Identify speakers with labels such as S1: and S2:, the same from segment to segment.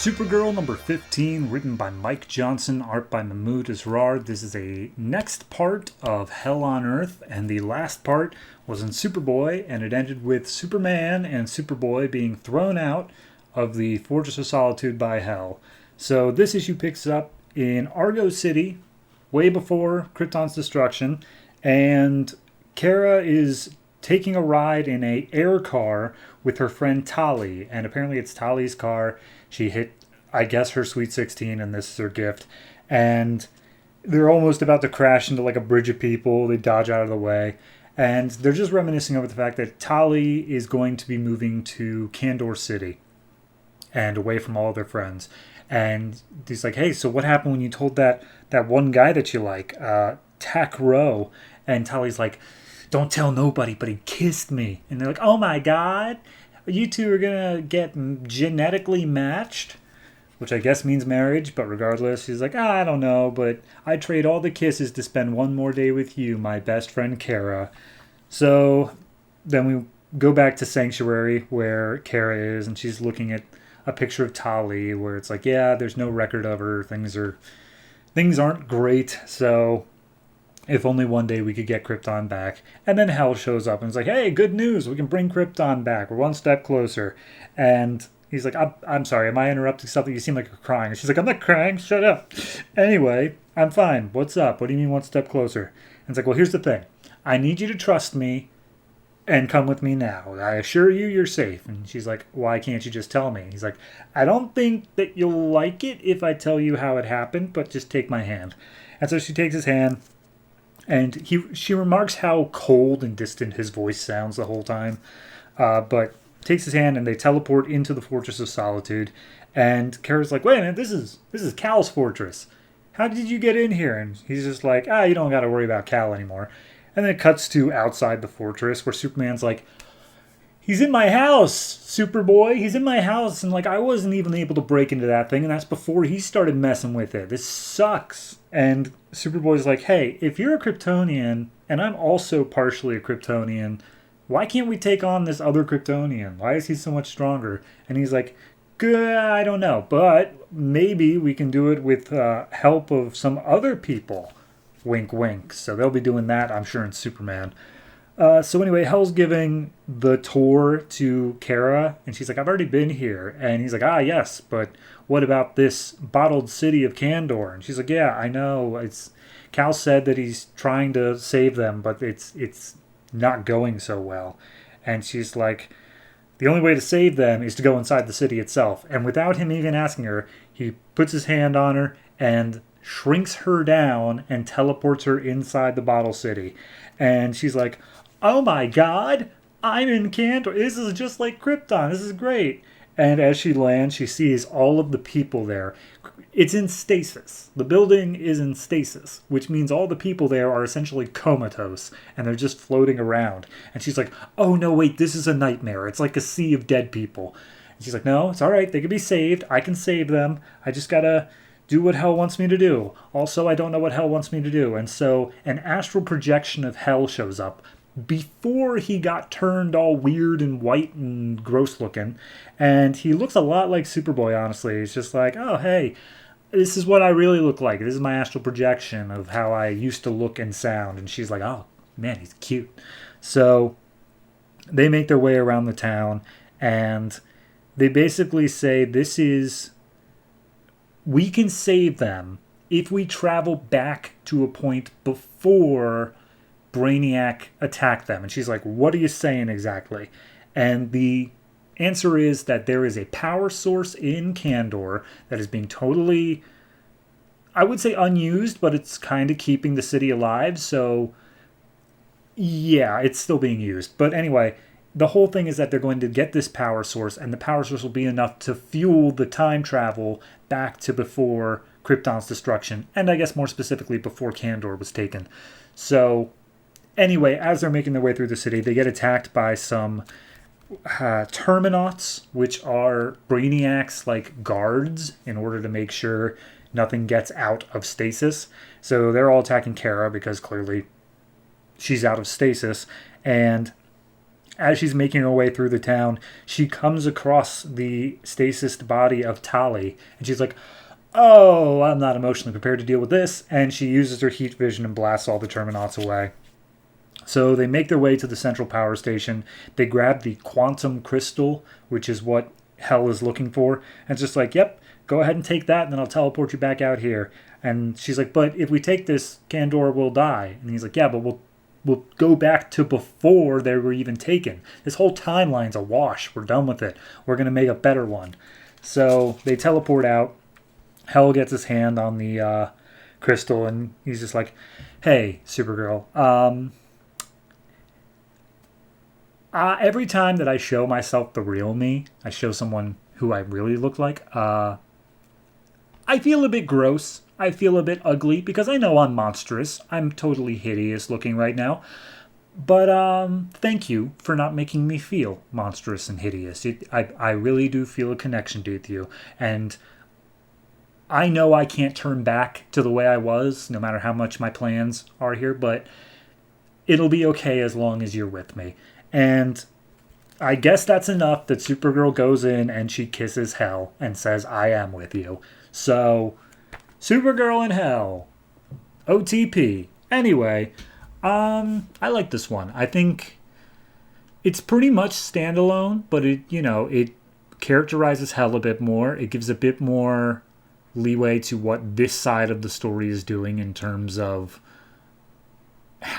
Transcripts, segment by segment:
S1: Supergirl number 15, written by Mike Johnson, art by Mahmoud Asrar. This is a next part of Hell on Earth, and the last part was in Superboy, and it ended with Superman and Superboy being thrown out of the Fortress of Solitude by Hell. So this issue picks up in Argo City, way before Krypton's destruction, and Kara is taking a ride in a air car with her friend Tali, and apparently it's Tali's car. She hit, I guess, her Sweet 16, and this is her gift. And they're almost about to crash into like a bridge of people. They dodge out of the way. And they're just reminiscing over the fact that Tali is going to be moving to Kandor City and away from all their friends. And he's like, hey, so what happened when you told that one guy that you like, Tak Ro? And Tali's like, don't tell nobody, but he kissed me. And they're like, oh my God, you two are going to get genetically matched, which I guess means marriage, but regardless, he's like, I don't know, but I'd trade all the kisses to spend one more day with you, my best friend Kara. So then we go back to Sanctuary where Kara is, and she's looking at a picture of Tali where it's like, yeah, there's no record of her. Things aren't great, so if only one day we could get Krypton back. And then Hell shows up and it's like, hey, good news, we can bring Krypton back. We're one step closer. And he's like, I'm sorry, am I interrupting something? You seem like you're crying. And she's like, I'm not crying, shut up. Anyway, I'm fine. What's up? What do you mean one step closer? And it's like, well, here's the thing. I need you to trust me and come with me now. I assure you you're safe. And she's like, why can't you just tell me? And he's like, I don't think that you'll like it if I tell you how it happened, but just take my hand. And so she takes his hand. And she remarks how cold and distant his voice sounds the whole time. But takes his hand and they teleport into the Fortress of Solitude. And Kara's like, wait a minute, this is Cal's fortress. How did you get in here? And he's just like, you don't got to worry about Cal anymore. And then it cuts to outside the fortress where Superman's like, he's in my house, Superboy. He's in my house. And like, I wasn't even able to break into that thing. And that's before he started messing with it. This sucks. And Superboy's like, hey, if you're a Kryptonian, and I'm also partially a Kryptonian, why can't we take on this other Kryptonian? Why is he so much stronger? And he's like, good, I don't know, but maybe we can do it with help of some other people. Wink, wink. So they'll be doing that, I'm sure, in Superman. So anyway, Hell's giving the tour to Kara, and she's like, I've already been here. And he's like, yes, but what about this bottled city of Kandor? And she's like, yeah, I know. Cal said that he's trying to save them, but it's not going so well. And she's like, the only way to save them is to go inside the city itself. And without him even asking her, he puts his hand on her and shrinks her down and teleports her inside the bottle city. And she's like, oh my God, I'm in Kandor. This is just like Krypton. This is great. And as she lands, she sees all of the people there. It's in stasis. The building is in stasis, which means all the people there are essentially comatose, and they're just floating around. And she's like, oh no, wait, this is a nightmare. It's like a sea of dead people. And she's like, no, it's all right. They can be saved. I can save them. I just gotta do what Hell wants me to do. Also, I don't know what Hell wants me to do. And so an astral projection of Hell shows up before he got turned all weird and white and gross looking. And he looks a lot like Superboy, honestly. He's just like, oh, hey, this is what I really look like. This is my astral projection of how I used to look and sound. And she's like, oh, man, he's cute. So they make their way around the town, and they basically say we can save them if we travel back to a point before Brainiac attacked them. And she's like, what are you saying exactly? And the answer is that there is a power source in Kandor that is being totally, I would say, unused, but it's kind of keeping the city alive. So yeah, it's still being used. But anyway, the whole thing is that they're going to get this power source, and the power source will be enough to fuel the time travel back to before Krypton's destruction, and I guess more specifically before Kandor was taken. So anyway, as they're making their way through the city, they get attacked by some Terminauts, which are Brainiac's like guards in order to make sure nothing gets out of stasis. So they're all attacking Kara because clearly she's out of stasis. And as she's making her way through the town, she comes across the stasised body of Tali, and she's like, oh, I'm not emotionally prepared to deal with this, and she uses her heat vision and blasts all the Terminauts away. So they make their way to the central power station. They grab the quantum crystal, which is what Hell is looking for, and it's just like, yep, go ahead and take that, and then I'll teleport you back out here. And she's like, but if we take this, Kandor will die. And he's like, yeah, but we'll go back to before they were even taken. This whole timeline's a wash. We're done with it. We're going to make a better one. So they teleport out. Hell gets his hand on the crystal, and he's just like, hey, Supergirl, every time that I show myself the real me, I show someone who I really look like, I feel a bit gross. I feel a bit ugly because I know I'm monstrous. I'm totally hideous looking right now. But thank you for not making me feel monstrous and hideous. I really do feel a connection with you. And I know I can't turn back to the way I was, no matter how much my plans are here, but it'll be okay as long as you're with me. And I guess that's enough that Supergirl goes in and she kisses Hell and says, I am with you. So, Supergirl and Hell. OTP. Anyway, I like this one. I think it's pretty much standalone, but it characterizes Hell a bit more. It gives a bit more leeway to what this side of the story is doing in terms of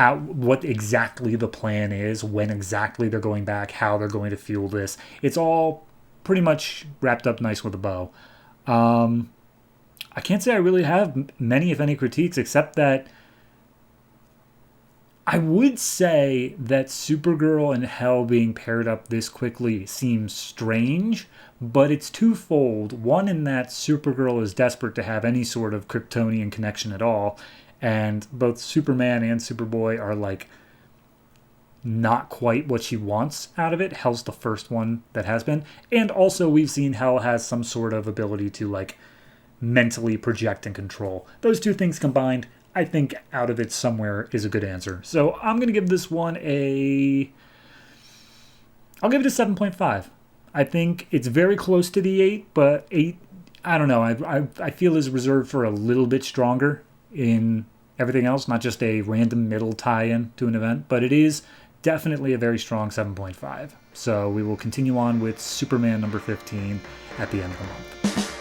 S1: what exactly the plan is, when exactly they're going back, how they're going to fuel this. It's all pretty much wrapped up nice with a bow. I can't say I really have many, if any, critiques, except that I would say that Supergirl and Hell being paired up this quickly seems strange, but it's twofold. One, in that Supergirl is desperate to have any sort of Kryptonian connection at all, and both Superman and Superboy are like not quite what she wants out of it. Hell's the first one that has been. And also we've seen Hell has some sort of ability to like mentally project and control. Those two things combined, I think out of it somewhere is a good answer. So I'm going to give this one I'll give it a 7.5. I think it's very close to the 8, but 8, I don't know. I feel is reserved for a little bit stronger in everything else, not just a random middle tie-in to an event, but it is definitely a very strong 7.5. So we will continue on with Superman number 15 at the end of the month.